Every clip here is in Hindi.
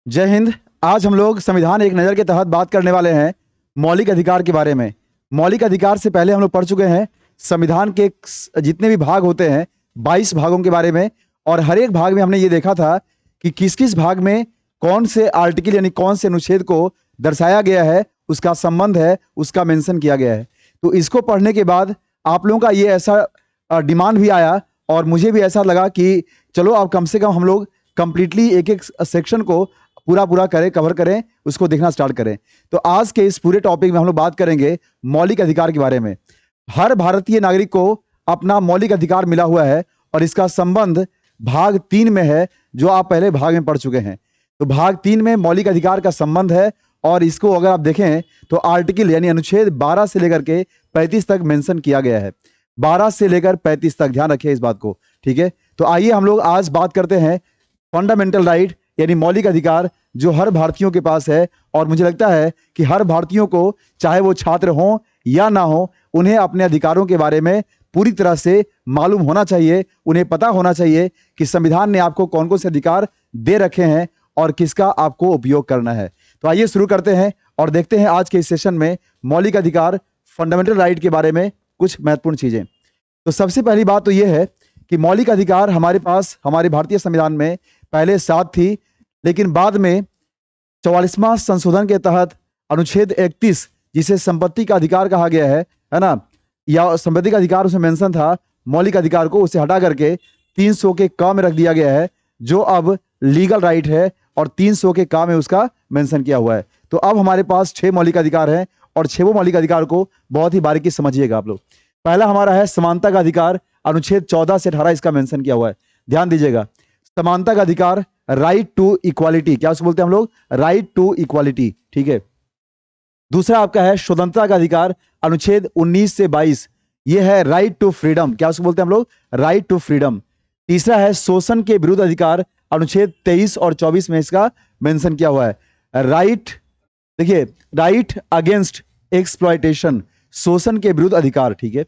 जय हिंद। आज हम लोग संविधान एक नज़र के तहत बात करने वाले हैं मौलिक अधिकार के बारे में। मौलिक अधिकार से पहले हम लोग पढ़ चुके हैं संविधान के जितने भी भाग होते हैं 22 भागों के बारे में, और हर एक भाग में हमने ये देखा था कि किस किस भाग में कौन से आर्टिकल यानी कौन से अनुच्छेद को दर्शाया गया है, उसका संबंध है, उसका मेंशन किया गया है। तो इसको पढ़ने के बाद आप लोगों का ये ऐसा डिमांड भी आया और मुझे भी ऐसा लगा कि चलो अब कम से कम हम लोग कंप्लीटली एक एक सेक्शन को पूरा करें, कवर करें, उसको देखना स्टार्ट करें। तो आज के इस पूरे टॉपिक में हम लोग बात करेंगे मौलिक अधिकार के बारे में। हर भारतीय नागरिक को अपना मौलिक अधिकार मिला हुआ है और इसका संबंध भाग 3 में है, जो आप पहले भाग में पढ़ चुके हैं। तो भाग 3 में मौलिक अधिकार का संबंध है और इसको अगर आप देखें तो आर्टिकल यानी अनुच्छेद 12 से लेकर के 35 तक मेंशन किया गया है। 12 से लेकर 35 तक, ध्यान रखिए इस बात को, ठीक है। तो आइए हम लोग आज बात करते हैं फंडामेंटल राइट यानी मौलिक अधिकार जो हर भारतीयों के पास है। और मुझे लगता है कि हर भारतीयों को, चाहे वो छात्र हों या ना हो, उन्हें अपने अधिकारों के बारे में पूरी तरह से मालूम होना चाहिए। उन्हें पता होना चाहिए कि संविधान ने आपको कौन कौन से अधिकार दे रखे हैं और किसका आपको उपयोग करना है। तो आइए शुरू करते हैं और देखते हैं आज के इस सेशन में मौलिक अधिकार, फंडामेंटल राइट के बारे में कुछ महत्वपूर्ण चीजें। तो सबसे पहली बात तो यह है कि मौलिक अधिकार हमारे पास हमारे भारतीय संविधान में पहले 7 थी, लेकिन बाद में 44वां संशोधन के तहत अनुच्छेद 31, जिसे संपत्ति का अधिकार कहा गया है ना, या संपत्ति का अधिकार उसमें मेंशन था, मौलिक अधिकार को उसे हटा करके 300 के क में रख दिया गया है, जो अब लीगल राइट है और 300 के क में उसका मेंशन किया हुआ है। तो अब हमारे पास 6 मौलिक अधिकार हैं और 6 मौलिक अधिकार को बहुत ही बारीकी समझिएगा आप लोग। पहला हमारा है समानता का अधिकार, अनुच्छेद 14 से 18 इसका मेंशन किया हुआ है, ध्यान दीजिएगा। समानता का अधिकार, राइट टू इक्वालिटी, क्या उसको बोलते हैं हम लोग, राइट टू इक्वालिटी, ठीक है। दूसरा आपका है स्वतंत्रता का अधिकार, अनुच्छेद 19 से 22, ये है राइट टू फ्रीडम, क्या उसको बोलते हैं हम लोग, राइट टू फ्रीडम। तीसरा है शोषण के विरुद्ध अधिकार, अनुच्छेद 23 और 24 में इसका मेंशन किया हुआ है, राइट, देखिए, राइट अगेंस्ट एक्सप्लॉयटेशन, शोषण के विरुद्ध अधिकार, ठीक है।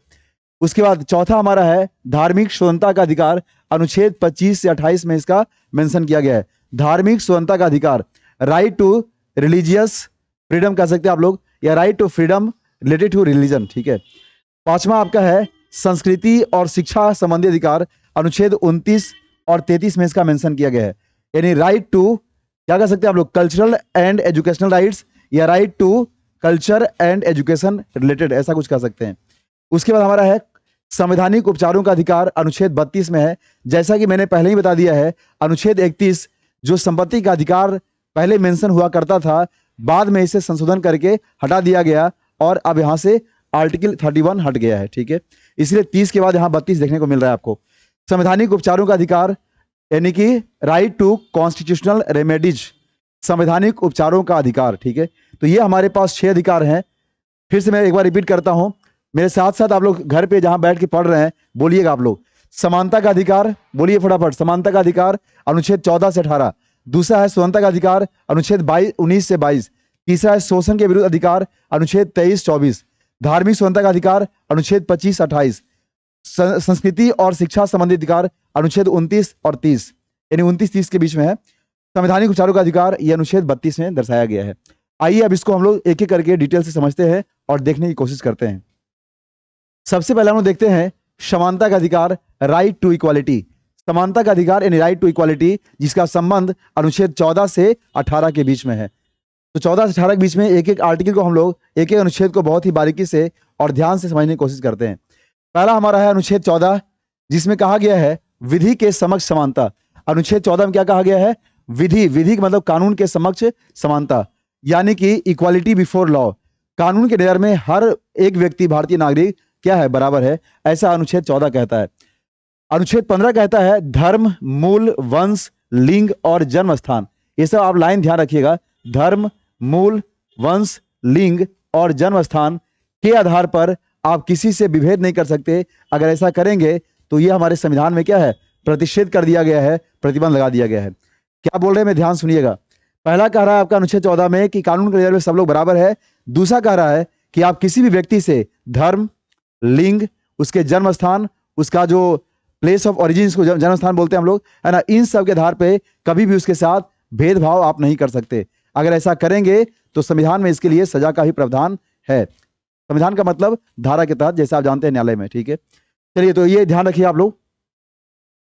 उसके बाद चौथा हमारा है धार्मिक स्वतंत्रता का अधिकार, अनुच्छेद 25 से 28 में इसका मेंशन किया गया है, धार्मिक स्वतंत्रता का अधिकार, राइट टू रिलीजियस फ्रीडम कह सकते हैं आप लोग, या right to freedom related to religion, ठीक है। पांचवा आपका है संस्कृति और शिक्षा संबंधी अधिकार, अनुच्छेद 29 और 33 में इसका मेंशन किया गया है, यानी राइट टू, क्या कह सकते हैं आप लोग, कल्चरल एंड एजुकेशनल राइट्स, या right to culture and education related, ऐसा कुछ कह सकते हैं। उसके बाद हमारा है संवैधानिक उपचारों का अधिकार, अनुच्छेद 32 में है। जैसा कि मैंने पहले ही बता दिया है, अनुच्छेद 31 जो संपत्ति का अधिकार पहले मेंशन हुआ करता था, बाद में इसे संशोधन करके हटा दिया गया और अब यहां से आर्टिकल 31 हट गया है, ठीक है। इसलिए 30 के बाद यहाँ 32 देखने को मिल रहा है आपको। संवैधानिक उपचारों का अधिकार यानी कि राइट टू कॉन्स्टिट्यूशनल रेमेडीज, संवैधानिक उपचारों का अधिकार, ठीक है। तो ये हमारे पास 6 अधिकार हैं। फिर से मैं एक बार रिपीट करता हूं, मेरे साथ साथ आप लोग घर पे जहां बैठ के पढ़ रहे हैं बोलिएगा आप लोग। समानता का अधिकार, बोलिए फटाफट, समानता का अधिकार अनुच्छेद 14 से 18। दूसरा है स्वतंत्रता का अधिकार, अनुच्छेद 19 से 22। तीसरा है शोषण के विरुद्ध अधिकार, अनुच्छेद 23-24। धार्मिक स्वतंत्रता का अधिकार, अनुच्छेद 25-28। संस्कृति और शिक्षा संबंधी अधिकार, अनुच्छेद 29 और 30, यानी 29-30 के बीच में है। संवैधानिक उपचारों का अधिकार, यह अनुच्छेद 32 में दर्शाया गया है। आइए अब इसको हम लोग एक एक करके डिटेल से समझते हैं और देखने की कोशिश करते हैं। सबसे पहले हम लोग देखते हैं समानता का अधिकार, राइट टू इक्वालिटी। समानता का अधिकार यानी राइट टू इक्वालिटी, जिसका संबंध अनुच्छेद 14 से 18 के बीच में है। तो 14 से 18 के बीच में एक एक आर्टिकल को हम लोग, एक एक अनुच्छेद को बहुत ही बारीकी से और ध्यान से समझने की कोशिश करते हैं। पहला हमारा है अनुच्छेद 14, जिसमें कहा गया है विधि के समक्ष समानता। अनुच्छेद 14 में क्या कहा गया है, विधि, विधि का मतलब कानून के समक्ष समानता, यानी कि इक्वालिटी बिफोर लॉ। कानून के नजर में हर एक व्यक्ति, भारतीय नागरिक क्या है, बराबर है, ऐसा अनुच्छेद 14 कहता है। अनुच्छेद 15 कहता है धर्म, मूल, वंश, लिंग और जन्म स्थान। ये सब आप लाइन ध्यान रखिएगा, धर्म, मूल, वंश, लिंग और जन्म स्थान के आधार पर आप किसी से विभेद नहीं कर सकते। अगर ऐसा करेंगे तो ये हमारे संविधान में क्या है, प्रतिषेध कर दिया गया है, प्रतिबंध लगा दिया गया है। क्या बोल रहे हैं, मैं ध्यान सुनिएगा। पहला कह रहा है आपका अनुच्छेद 14 में कि कानून के नजर में सब लोग बराबर है। दूसरा कह रहा है कि आप किसी भी व्यक्ति से धर्म, लिंग, उसके जन्म स्थान, उसका जो प्लेस ऑफ ओरिजिन, इसको जन्म स्थान बोलते हैं हम लोग, है ना, इन सब के आधार पे कभी भी उसके साथ भेदभाव आप नहीं कर सकते। अगर ऐसा करेंगे तो संविधान में इसके लिए सजा का भी प्रावधान है। संविधान का मतलब धारा के तहत, जैसे आप जानते हैं न्यायालय में, ठीक है। चलिए, तो ये ध्यान रखिए आप लोग।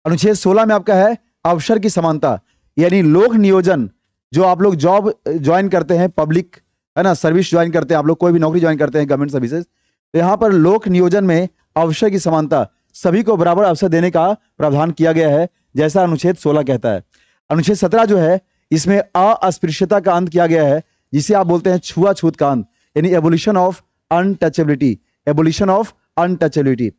अनुच्छेद 16 में आपका है अवसर की समानता, यानी लोक नियोजन। जो आप लोग जॉब ज्वाइन करते हैं, पब्लिक है ना, सर्विस ज्वाइन करते हैं, आप लोग कोई भी नौकरी ज्वाइन करते हैं, गवर्नमेंट सर्विसेज, तो यहाँ पर लोक नियोजन में अवसर की समानता, सभी को बराबर अवसर देने का प्रावधान किया गया है, जैसा अनुच्छेद 16 कहता है। अनुच्छेद 17 जो है, इसमें अस्पृश्यता का अंत किया गया है, जिसे आप बोलते हैं छुआछूत का अंत, यानी abolition of untouchability, abolition of untouchability.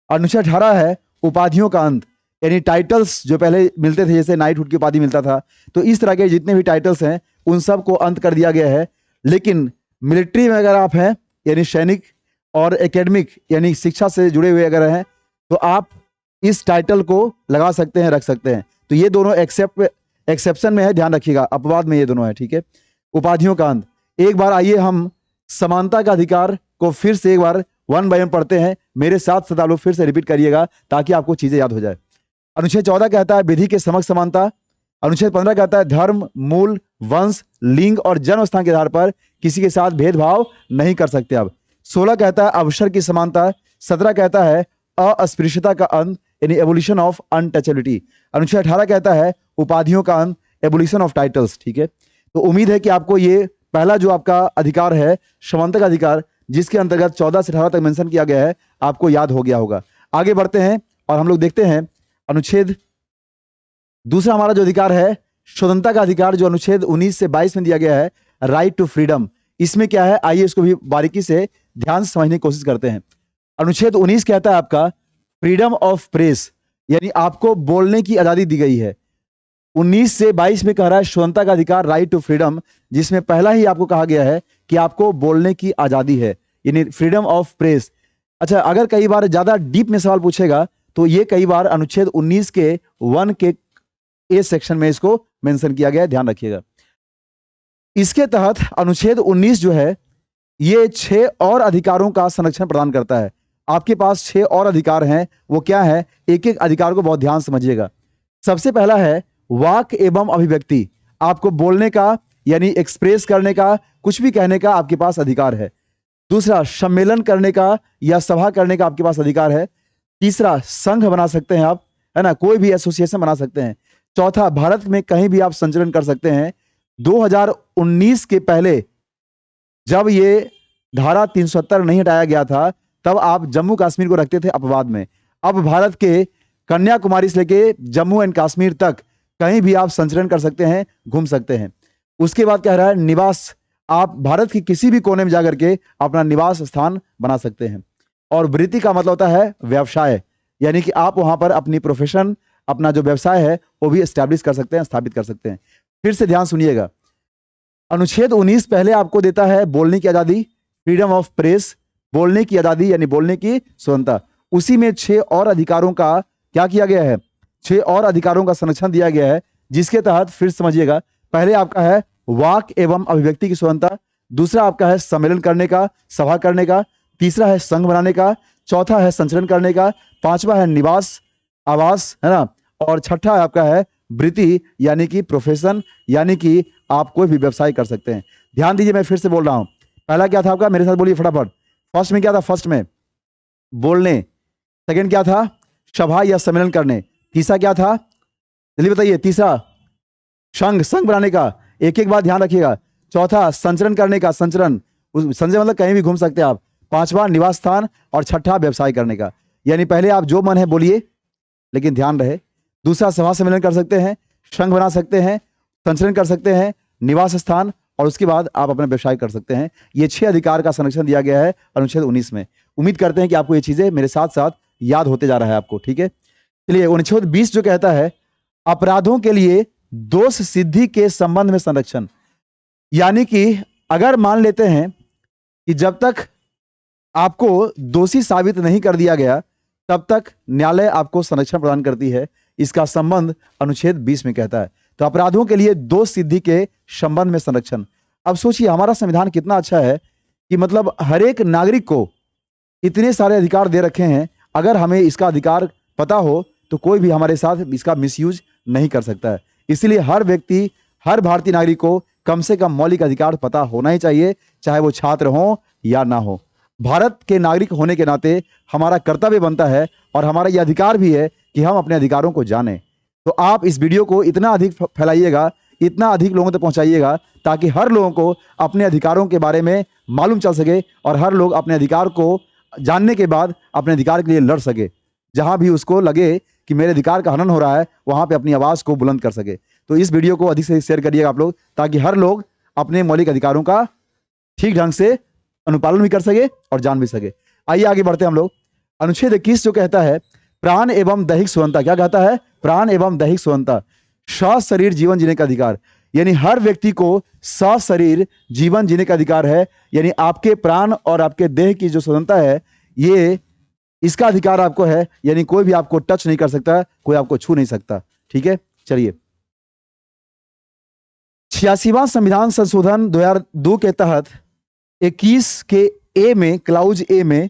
अनुच्छेद 18 है उपाधियों का अंत, यानी टाइटल्स जो पहले मिलते थे, जैसे नाइटहुड की उपाधि मिलता था, तो इस तरह के जितने भी टाइटल्स हैं उन सब को अंत कर दिया गया है। लेकिन मिलिट्री में अगर आप हैं, यानी सैनिक, और एकेडमिक यानी शिक्षा से जुड़े हुए अगर हैं, तो आप इस टाइटल को लगा सकते हैं, रख सकते हैं। तो ये दोनों एक्सेप्शन में है, ध्यान रखिएगा, अपवाद में ये दोनों है, ठीक है। उपाधियों का अंत, एक बार आइए हम समानता का अधिकार को फिर से एक बार वन बाय वन पढ़ते हैं। मेरे साथ आप लोग फिर से रिपीट करिएगा ताकि आपको चीजें याद हो जाए। अनुच्छेद 14 कहता है विधि के समक्ष समानता। अनुच्छेद 15 कहता है धर्म, मूल, वंश, लिंग और जन्म स्थान के आधार पर किसी के साथ भेदभाव नहीं कर सकते आप। 16 कहता है अवसर की समानता। 17 कहता है अस्पृश्यता का अंत, यानी एबोलिशन ऑफ अनटचेबिलिटी। अनुच्छेद 18 कहता है उपाधियों का अंत, एबोलिशन ऑफ टाइटल्स, ठीक है। तो उम्मीद है कि आपको ये पहला जो आपका अधिकार है, समानता का अधिकार, जिसके अंतर्गत 14 से 18 तक मेंशन किया गया है, आपको याद हो गया होगा। आगे बढ़ते हैं और हम लोग देखते हैं अनुच्छेद दूसरा हमारा जो अधिकार है स्वतंत्रता का अधिकार, जो अनुच्छेद 19 से 22 में दिया गया है, राइट टू फ्रीडम। इसमें क्या है, आइए इसको भी बारीकी से ध्यान से समझने की कोशिश करते हैं। अनुच्छेद 19 कहता है आपका फ्रीडम ऑफ प्रेस, यानी आपको बोलने की आजादी दी गई है। 19 से 22 में कह रहा है स्वतंत्रता का अधिकार, राइट टू फ्रीडम, जिसमें पहला ही आपको कहा गया है कि आपको बोलने की आजादी है, यानी फ्रीडम ऑफ प्रेस। अच्छा, अगर कई बार ज्यादा डीप में सवाल पूछेगा तो ये कई बार अनुच्छेद 19 के 1 के ए सेक्शन में इसको मेंशन किया गया है, ध्यान रखिएगा। इसके तहत अनुच्छेद 19 जो है, ये 6 और अधिकारों का संरक्षण प्रदान करता है। आपके पास 6 और अधिकार हैं, वो क्या है, एक एक अधिकार को बहुत ध्यान समझिएगा। सबसे पहला है वाक एवं अभिव्यक्ति, आपको बोलने का यानी एक्सप्रेस करने का, कुछ भी कहने का आपके पास अधिकार है। दूसरा, सम्मेलन करने का या सभा करने का आपके पास अधिकार है। तीसरा, संघ बना सकते हैं आप, है ना, कोई भी एसोसिएशन बना सकते हैं। चौथा, भारत में कहीं भी आप संचलन कर सकते हैं। 2019 के पहले जब ये धारा 370 नहीं हटाया गया था, तब आप जम्मू कश्मीर को रखते थे अपवाद में। अब भारत के कन्याकुमारी से लेके जम्मू एंड कश्मीर तक कहीं भी आप संचलन कर सकते हैं, घूम सकते हैं। उसके बाद कह रहा है निवास, आप भारत के किसी भी कोने में जाकर के अपना निवास स्थान बना सकते हैं। और वृत्ति का मतलब होता है व्यवसाय, यानी कि आप वहां पर अपनी प्रोफेशन, अपना जो व्यवसाय है वो भी एस्टैब्लिश कर सकते हैं, स्थापित कर सकते हैं। फिर से ध्यान सुनिएगा, अनुच्छेद 19 पहले आपको देता है बोलने की आजादी, फ्रीडम ऑफ प्रेस, बोलने की आजादी यानी बोलने की स्वतंत्रता। उसी में 6 और अधिकारों का क्या किया गया है, 6 और अधिकारों का संरक्षण दिया गया है, जिसके तहत फिर समझिएगा, पहले आपका है वाक एवं अभिव्यक्ति की स्वतंत्रता। दूसरा आपका है सम्मेलन करने का, सभा करने का। तीसरा है संघ बनाने का। चौथा है संचलन करने का। पांचवा है निवास, आवास, है ना। और छठा आपका है वृत्ति यानी कि प्रोफेशन, यानी कि आप कोई भी व्यवसाय कर सकते हैं। ध्यान दीजिए, मैं फिर से बोल रहा हूं, पहला क्या था आपका, मेरे साथ बोलिए फटाफट। फर्स्ट में क्या था, फर्स्ट में बोलने। सेकंड क्या था, सभा या सम्मेलन करने। तीसरा क्या था, जल्दी बताइए। तीसरा संघ बनाने का, एक एक बात ध्यान रखिएगा। चौथा संचलन करने का, संचलन, संचलन मतलब कहीं भी घूम सकते हैं आप। पांचवा निवास स्थान, और छठा व्यवसाय करने का। यानी पहले आप जो मन है बोलिए, लेकिन ध्यान रहे। दूसरा सभा सम्मेलन कर सकते हैं, संघ बना सकते हैं, संचलन कर सकते हैं, निवास स्थान, और उसके बाद आप अपना व्यवसाय कर सकते हैं। ये 6 अधिकार का संरक्षण दिया गया है अनुच्छेद 19 में। उम्मीद करते हैं कि आपको ये चीजें मेरे साथ साथ याद होते जा रहा है आपको, ठीक है। चलिए, अनुच्छेद 20 जो कहता है अपराधों के लिए दोष सिद्धि के संबंध में संरक्षण, यानी कि अगर मान लेते हैं कि जब तक आपको दोषी साबित नहीं कर दिया गया, तब तक न्यायालय आपको संरक्षण प्रदान करती है। इसका संबंध अनुच्छेद 20 में कहता है। तो अपराधों के लिए दोष सिद्धि के संबंध में संरक्षण। अब सोचिए, हमारा संविधान कितना अच्छा है कि मतलब हर एक नागरिक को इतने सारे अधिकार दे रखे हैं। अगर हमें इसका अधिकार पता हो तो कोई भी हमारे साथ इसका मिसयूज नहीं कर सकता है। इसलिए हर व्यक्ति हर भारतीय नागरिक को कम से कम मौलिक अधिकार पता होना ही चाहिए, चाहे वो छात्र हो या ना हो। भारत के नागरिक होने के नाते हमारा कर्तव्य बनता है और हमारा यह अधिकार भी है कि हम अपने अधिकारों को जानें। तो आप इस वीडियो को इतना अधिक फैलाइएगा, इतना अधिक लोगों तक पहुंचाइएगा, ताकि हर लोगों को अपने अधिकारों के बारे में मालूम चल सके और हर लोग अपने अधिकार को जानने के बाद अपने अधिकार के लिए लड़ सके। जहां भी उसको लगे कि मेरे अधिकार का हनन हो रहा है, वहां पे अपनी आवाज़ को बुलंद कर सके। तो इस वीडियो को अधिक से अधिक शेयर करिएगा आप लोग, ताकि हर लोग अपने मौलिक अधिकारों का ठीक ढंग से अनुपालन भी कर सके और जान भी सके। आइए आगे बढ़ते हैं हम लोग। अनुच्छेद 21 जो कहता है प्राण एवं दैहिक स्वतंत्रता, क्या कहता है? प्राण एवं दैहिक स्वतंत्रता, सशरीर जीवन जीने का अधिकार। यानी हर व्यक्ति को सशरीर जीवन जीने का अधिकार है। यानी आपके प्राण और आपके देह की जो स्वतंत्रता है, ये इसका अधिकार आपको है। यानी कोई भी आपको टच नहीं कर सकता, कोई आपको छू नहीं सकता। ठीक है, चलिए। 86वां संविधान संशोधन 2002 के तहत 21 के ए में, क्लाउज ए में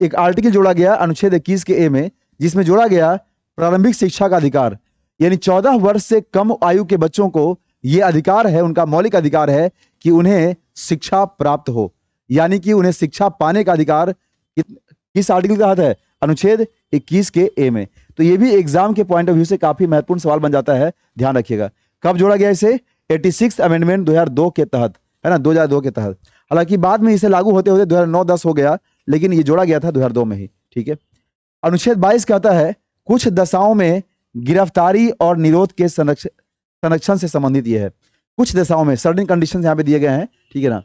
एक आर्टिकल जोड़ा गया, अनुच्छेद 21 के ए में, जिसमें जोड़ा गया प्रारंभिक शिक्षा का अधिकार। यानी 14 वर्ष से कम आयु के बच्चों को यह अधिकार है, उनका मौलिक अधिकार है कि उन्हें शिक्षा प्राप्त हो। यानी कि उन्हें शिक्षा पाने का अधिकार किस आर्टिकल के तहत है? अनुच्छेद 21 के ए में। तो ये भी एग्जाम के पॉइंट ऑफ व्यू से काफी महत्वपूर्ण सवाल बन जाता है, ध्यान रखिएगा। कब जोड़ा गया इसे? 86 अमेंडमेंट 2002 के तहत, है ना, 2002 के तहत। हालांकि बाद में इसे लागू होते होते 2009-10 हो गया, लेकिन ये जोड़ा गया था 2002 में ही। ठीक है। अनुच्छेद 22 कहता है कुछ दशाओं में गिरफ्तारी और निरोध के संरक्षण से संबंधित ये है। कुछ दशाओं में, सर्टेन कंडीशन यहाँ पे दिए गए हैं। ठीक है ना।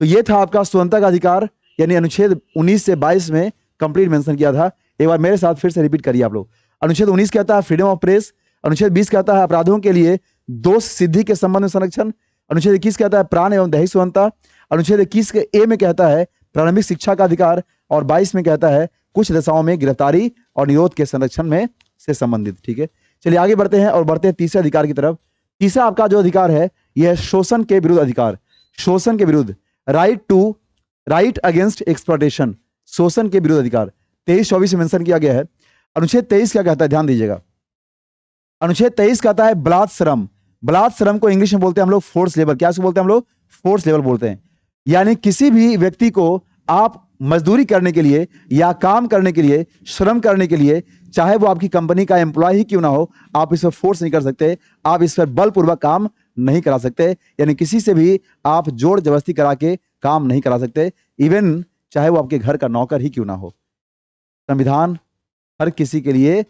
तो ये था आपका स्वतंत्रता का अधिकार, यानी अनुच्छेद 19 से 22 में कंप्लीट मेंशन किया था। एक बार मेरे साथ फिर से रिपीट करिए आप लोग। अनुच्छेद 19 कहता है फ्रीडम ऑफ प्रेस। अनुच्छेद 20 कहता है अपराधों के लिए दोष सिद्धि के संबंध में संरक्षण। अनुच्छेद 21 कहता है प्राण एवं दैहिक स्वतंत्रता। अनुच्छेद 21 के ए में कहता है प्रारंभिक शिक्षा का अधिकार, और 22 में कहता है कुछ दशाओं में गिरफ्तारी और निरोध के संरक्षण में से संबंधित। ठीक है, चलिए आगे बढ़ते हैं और बढ़ते हैं तीसरे अधिकार की तरफ। तीसरा आपका जो अधिकार है यह है शोषण के विरुद्ध अधिकार। शोषण के विरुद्ध, राइट अगेंस्ट एक्सप्लॉयटेशन, शोषण के विरुद्ध अधिकार 23-24 में मेंशन किया गया है। अनुच्छेद 23 क्या कहता है, ध्यान दीजिएगा। अनुच्छेद 23 कहता है बलात् श्रम। बलात् श्रम को इंग्लिश में बोलते हैं हम लोग फोर्स लेबर। क्या बोलते हैं हम लोग? फोर्स लेबर बोलते हैं। यानी किसी भी व्यक्ति को आप मजदूरी करने के लिए या काम करने के लिए, श्रम करने के लिए, चाहे वो आपकी कंपनी का एम्प्लॉय ही क्यों ना हो, आप इस पर फोर्स नहीं कर सकते, आप इस पर बलपूर्वक काम नहीं करा सकते। यानी किसी से भी आप जोर जबरदस्ती करा के काम नहीं करा सकते, इवन चाहे वो आपके घर का नौकर ही क्यों ना हो। संविधान हर किसी के लिए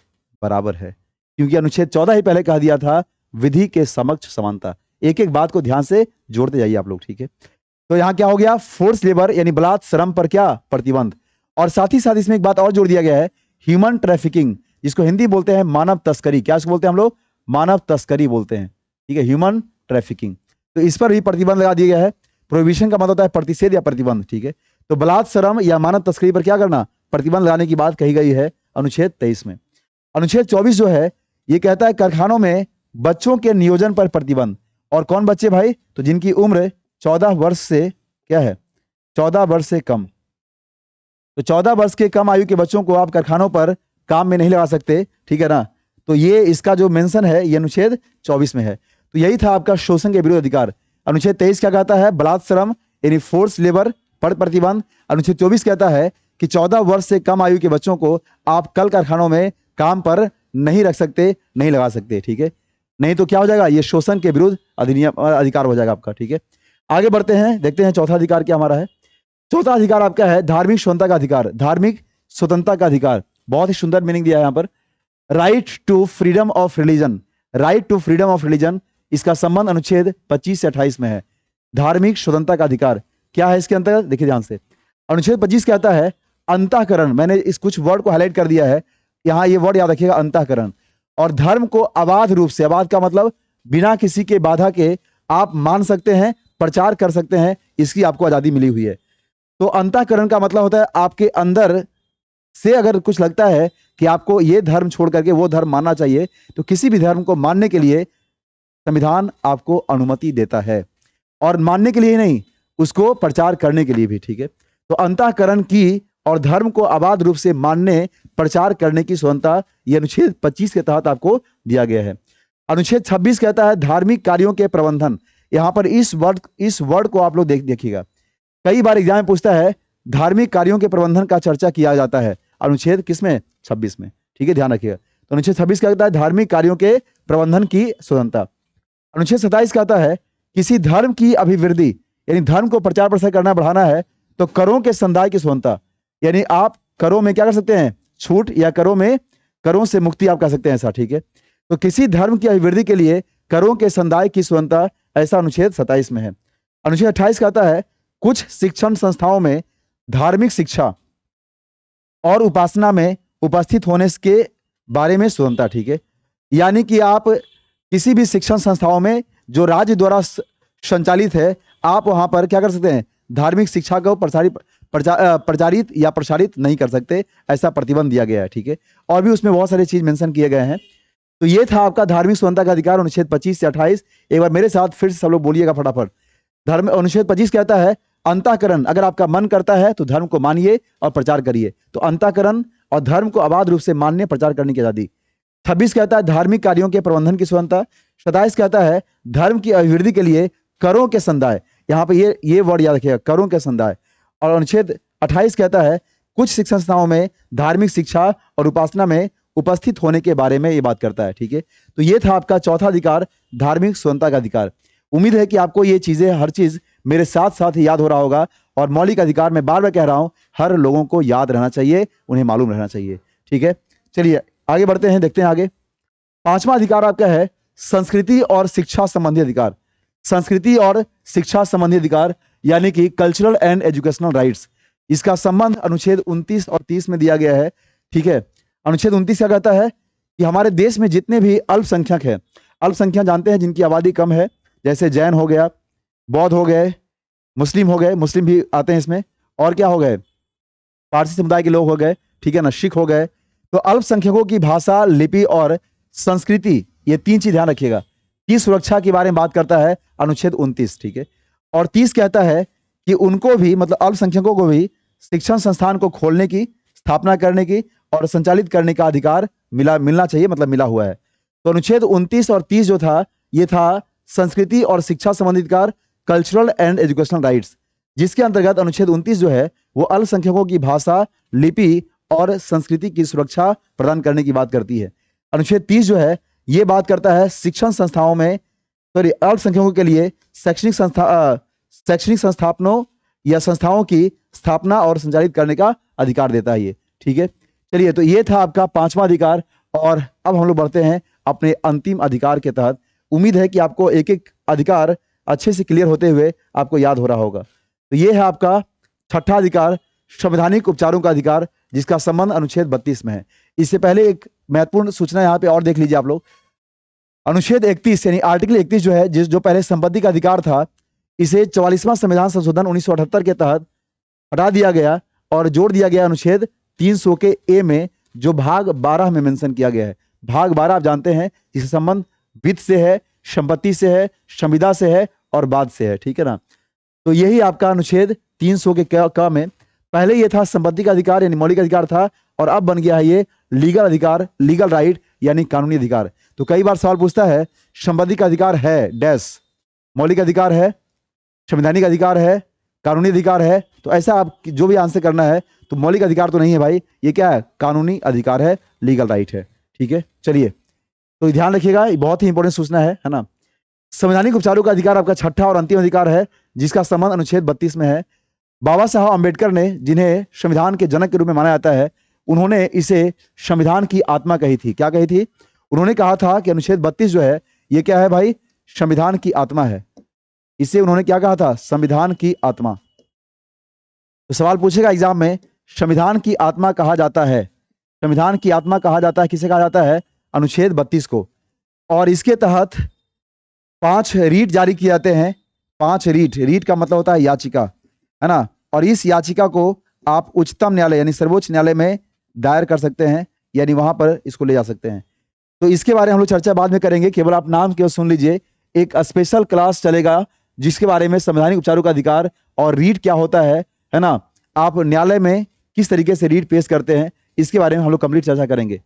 बराबर है, क्योंकि अनुच्छेद 14 ही पहले कह दिया था विधि के समक्ष समानता। एक एक बात को ध्यान से जोड़ते जाइए आप लोग। ठीक है, तो यहां क्या हो गया? फोर्स लेबर यानी बलात् श्रम पर क्या? प्रतिबंध। और साथ ही साथ इसमें एक बात और जोड़ दिया गया है, ह्यूमन ट्रैफिकिंग, जिसको हिंदी बोलते हैं मानव तस्करी। क्या बोलते हैं हम लोग? मानव तस्करी बोलते हैं। ठीक है, ह्यूमन ट्रैफिकिंग, तो इस पर भी प्रतिबंध लगा दिया गया है। प्रोहिबिशन का मतलब होता है प्रतिषेध या प्रतिबंध। ठीक है, तो बलात् श्रम या मानव तस्करी पर क्या करना? प्रतिबंध लगाने की बात कही गई है अनुच्छेद 23 में। अनुच्छेद 24 जो है ये कहता है कारखानों में बच्चों के नियोजन पर प्रतिबंध। और कौन बच्चे भाई? तो जिनकी उम्र 14 वर्ष से क्या है? 14 वर्ष से कम। तो 14 वर्ष के कम आयु के बच्चों को आप कारखानों पर काम में नहीं लगा सकते। ठीक है ना। तो ये इसका जो मेंशन है ये अनुच्छेद 24 में है। तो यही था आपका शोषण के विरुद्ध अधिकार। अनुच्छेद 23 क्या कहता है? बलात् श्रम यानी फोर्स लेबर पर प्रतिबंध। अनुच्छेद 24 कहता है कि 14 वर्ष से कम आयु के बच्चों को आप कल कारखानों में काम पर नहीं रख सकते, नहीं लगा सकते। ठीक है, नहीं तो क्या हो जाएगा? ये शोषण के विरुद्ध अधिनियम अधिकार हो जाएगा आपका। ठीक है, आगे बढ़ते हैं, देखते हैं चौथा अधिकार क्या हमारा है। चौथा अधिकार आपका है धार्मिक स्वतंत्रता का अधिकार। धार्मिक स्वतंत्रता का अधिकार, बहुत ही सुंदर मीनिंग दिया है यहाँ पर। Right to freedom of religion. Right to freedom of religion, इसका संबंध अनुच्छेद 25 से 28 में है। धार्मिक स्वतंत्रता का अधिकार क्या है इसके अंतर्गत? देखिए ध्यान से। अनुच्छेद 25 कहता है अंतःकरण। मैंने इस कुछ वर्ड को हाईलाइट कर दिया है, यहाँ ये वर्ड याद रखिएगा, अंतःकरण। और धर्म को अबाध रूप से, अबाध का मतलब बिना किसी के बाधा के आप मान सकते हैं, प्रचार कर सकते हैं, इसकी आपको आजादी मिली हुई है। तो अंतःकरण का मतलब होता है आपके अंदर से अगर कुछ लगता है कि आपको ये धर्म छोड़ करके वो धर्म मानना चाहिए, तो किसी भी धर्म को मानने के लिए संविधान आपको अनुमति देता है। और मानने के लिए ही नहीं, उसको प्रचार करने के लिए भी। ठीक है, तो अंतःकरण की और धर्म को अबाध रूप से मानने, प्रचार करने की स्वतंत्रता ये अनुच्छेद 25 के तहत आपको दिया गया है। अनुच्छेद 26 कहता है धार्मिक कार्यों के प्रबंधन। यहाँ पर इस वर्ड को आप लोग देखिएगा, कई बार एग्जाम में पूछता है धार्मिक कार्यों के प्रबंधन का चर्चा किया जाता है अनुच्छेद किसमें, 26 में। ठीक है, ध्यान रखिएगा। तो अनुच्छेद 26 कहता है धार्मिक कार्यों के प्रबंधन की स्वतंत्रता। अनुच्छेद 27 कहता है किसी धर्म की अभिवृद्धि, यानी धर्म को प्रचार प्रसार करना बढ़ाना है तो करों के संदाय की स्वतंत्रता, यानी आप करों में क्या कर सकते हैं, छूट, या करों से मुक्ति आप कर सकते हैं ऐसा। ठीक है, तो किसी धर्म की अभिवृद्धि के लिए करों के संदाय की स्वतंत्रता, ऐसा अनुच्छेद 27 में है। अनुच्छेद 28 कहता है कुछ शिक्षण संस्थाओं में धार्मिक शिक्षा और उपासना में उपस्थित होने के बारे में स्वतंत्रता। ठीक है, यानी कि आप किसी भी शिक्षण संस्थाओं में जो राज्य द्वारा संचालित है, आप वहां पर क्या कर सकते हैं, धार्मिक शिक्षा को प्रचारित या प्रसारित नहीं कर सकते, ऐसा प्रतिबंध दिया गया है। ठीक है, और भी उसमें बहुत सारी चीज मेंशन किए गए हैं। तो ये था आपका धार्मिक स्वतंत्रता का अधिकार अनुच्छेद 25 से 28। एक बार मेरे साथ फिर से सब लोग बोलिएगा फटाफट। धर्म अनुच्छेद 25 कहता है अंतःकरण, अगर आपका मन करता है तो धर्म को मानिए और प्रचार करिए। तो अंतःकरण और धर्म को अबाध रूप से मानने प्रचार करने की आजादी। 26 कहता है धार्मिक कार्यों के प्रबंधन की स्वतंत्रता। 27 कहता है धर्म की अभिवृद्धि के लिए करों के संदाय, यहाँ पे ये वर्ड याद रखिएगा, करों के संदाय। और अनुच्छेद 28 कहता है कुछ शिक्षण संस्थाओं में धार्मिक शिक्षा और उपासना में उपस्थित होने के बारे में ये बात करता है। ठीक है, तो ये था आपका चौथा अधिकार, धार्मिक स्वतंत्रता का अधिकार। उम्मीद है कि आपको ये चीजें, हर चीज मेरे साथ साथ ही याद हो रहा होगा। और मौलिक अधिकार मैं बार बार कह रहा हूं, हर लोगों को याद रहना चाहिए, उन्हें मालूम रहना चाहिए। ठीक है, चलिए आगे बढ़ते हैं, देखते हैं आगे। पांचवा अधिकार आपका है संस्कृति और शिक्षा संबंधी अधिकार। संस्कृति और शिक्षा संबंधी अधिकार यानी कि कल्चरल एंड एजुकेशनल राइट्स, इसका संबंध अनुच्छेद 29 और 30 में दिया गया है। ठीक है, अनुच्छेद 29 क्या कहता है कि हमारे देश में जितने भी अल्पसंख्यक हैं, अल्पसंख्यक जानते हैं जिनकी आबादी कम है, जैसे जैन हो गया, बौद्ध हो गए, मुस्लिम हो गए, मुस्लिम भी आते हैं इसमें, और क्या हो गए, पारसी समुदाय के लोग हो गए, ठीक है ना, सिख हो गए। तो अल्पसंख्यकों की भाषा, लिपि और संस्कृति, ये तीन चीज ध्यान रखिएगा, की सुरक्षा के बारे में बात करता है अनुच्छेद 29। ठीक है, और 30 कहता है कि उनको भी, मतलब अल्पसंख्यकों को भी शिक्षण संस्थान को खोलने की, स्थापना करने की और संचालित करने का अधिकार मिलना चाहिए, मतलब मिला हुआ है। तो अनुच्छेद 29 और 30 जो था, ये था संस्कृति और शिक्षा संबंधी अधिकार, कल्चरल एंड एजुकेशनल राइट्स, जिसके अंतर्गत अनुच्छेद 29 जो है वो अल्पसंख्यकों की भाषा, लिपि और संस्कृति की सुरक्षा प्रदान करने की बात करती है। अनुच्छेद 30 जो है ये बात करता है शिक्षण संस्थाओं में, सॉरी, अल्पसंख्यकों के लिए शैक्षणिक संस्थापनों या संस्थाओं की स्थापना और संचालित करने का अधिकार देता है ये। ठीक है, चलिए, तो ये था आपका पांचवा अधिकार। और अब हम लोग बढ़ते हैं अपने अंतिम अधिकार के तहत। उम्मीद है कि आपको एक एक अधिकार अच्छे से क्लियर होते हुए आपको याद हो रहा होगा। तो ये है आपका छठा अधिकार, संवैधानिक उपचारों का अधिकार, जिसका संबंध अनुच्छेद 32 में है। इससे पहले एक महत्वपूर्ण सूचना यहाँ पे और देख लीजिए आप लोग। अनुच्छेद 31 यानी आर्टिकल 31 जो है, जो पहले संपत्ति का अधिकार था, इसे 44वां संविधान संशोधन 1978 के तहत हटा दिया गया और जोड़ दिया गया अनुच्छेद 300 के ए में, जो भाग 12 में मेंशन किया गया है। भाग 12 आप जानते हैं, इसका संबंध वित्त से है, संपत्ति से है, संविदा से है और बाद से है। ठीक है ना, तो यही आपका अनुच्छेद 300 के क में, पहले ये था संपत्ति का अधिकार यानी मौलिक अधिकार था, और अब बन गया है ये लीगल अधिकार, लीगल राइट यानी कानूनी अधिकार। तो कई बार सवाल पूछता है संपत्ति का अधिकार है डैश, मौलिक अधिकार है, संवैधानिक अधिकार है, कानूनी अधिकार है। तो ऐसा आप जो भी आंसर करना है, तो मौलिक अधिकार तो नहीं है भाई, ये क्या है, कानूनी अधिकार है, लीगल राइट है। ठीक है, चलिए, तो ध्यान रखिएगा, ये बहुत ही इंपॉर्टेंट सूचना है ना। संवैधानिक उपचारों का अधिकार आपका छठा और अंतिम अधिकार है, जिसका संबंध अनुच्छेद 32 में है। बाबा साहब अम्बेडकर ने, जिन्हें संविधान के जनक के रूप में माना जाता है, उन्होंने इसे संविधान की आत्मा कही थी। क्या कही थी? उन्होंने कहा था कि अनुच्छेद 32 जो है ये क्या है भाई, संविधान की आत्मा है। इसे उन्होंने क्या कहा था, संविधान की आत्मा। तो सवाल पूछेगा एग्जाम में, संविधान की आत्मा कहा जाता है, संविधान की आत्मा कहा जाता है, किसे कहा जाता है, अनुच्छेद 32 को। और इसके तहत 5 रीट जारी किए जाते हैं। 5 रीट का मतलब होता है याचिका, है ना। और इस याचिका को आप उच्चतम न्यायालय यानी सर्वोच्च न्यायालय में दायर कर सकते हैं, यानी वहां पर इसको ले जा सकते हैं। तो इसके बारे में हम लोग चर्चा बाद में करेंगे, केवल आप नाम केवल सुन लीजिए। एक स्पेशल क्लास चलेगा जिसके बारे में संवैधानिक उपचारों का अधिकार और रीट क्या होता है ना, आप न्यायालय में किस तरीके से रीट पेश करते हैं, इसके बारे में हम लोग कंप्लीट चर्चा करेंगे।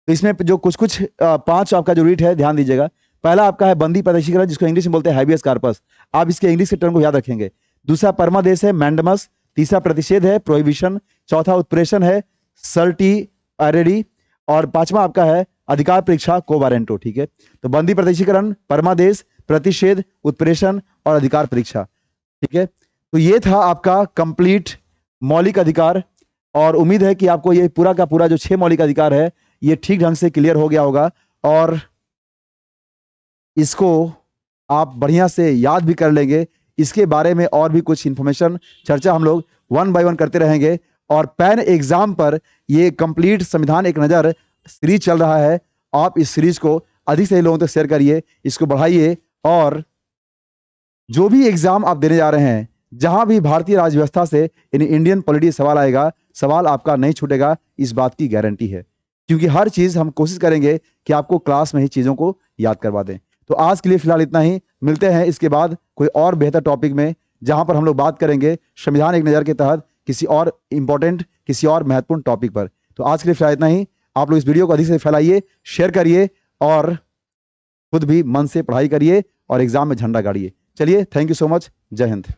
तो इसमें जो कुछ 5 आपका जो रीट है ध्यान दीजिएगा। पहला आपका है बंदी प्रदेशीकरण, जिसको इंग्लिश में बोलते हैं हैबियस कार्पस। आप इसके इंग्लिश के टर्म को याद रखेंगे। दूसरा परमादेश है मैंडमस। तीसरा प्रतिषेध है प्रोहिबिशन। चौथा उत्प्रेषण है सर्टिअरेरी। और पांचवा आपका है अधिकार परीक्षा कोवारेंटो। ठीक है, तो बंदी प्रदेशीकरण, परमादेश, प्रतिषेध, उत्प्रेषण और अधिकार परीक्षा। ठीक है, तो ये था आपका कंप्लीट मौलिक अधिकार, और उम्मीद है कि आपको ये पूरा का पूरा जो 6 मौलिक अधिकार है ये ठीक ढंग से क्लियर हो गया होगा, और इसको आप बढ़िया से याद भी कर लेंगे। इसके बारे में और भी कुछ इंफॉर्मेशन चर्चा हम लोग 1 बाय 1 करते रहेंगे। और पैन एग्जाम पर ये कंप्लीट संविधान एक नज़र सीरीज चल रहा है। आप इस सीरीज को अधिक से अधिक लोगों तक शेयर करिए, इसको बढ़ाइए, और जो भी एग्जाम आप देने जा रहे हैं, जहां भी भारतीय राज्य व्यवस्था से यानी इंडियन पॉलिटी सवाल आएगा, सवाल आपका नहीं छूटेगा, इस बात की गारंटी है। क्योंकि हर चीज हम कोशिश करेंगे कि आपको क्लास में ही चीजों को याद करवा दें। तो आज के लिए फिलहाल इतना ही, मिलते हैं इसके बाद कोई और बेहतर टॉपिक में, जहां पर हम लोग बात करेंगे संविधान एक नज़र के तहत किसी और इंपॉर्टेंट, किसी और महत्वपूर्ण टॉपिक पर। तो आज के लिए फिलहाल इतना ही। आप लोग इस वीडियो को अधिक से फैलाइए, शेयर करिए, और खुद भी मन से पढ़ाई करिए और एग्जाम में झंडा गाड़िए। चलिए, थैंक यू सो मच। जय हिंद।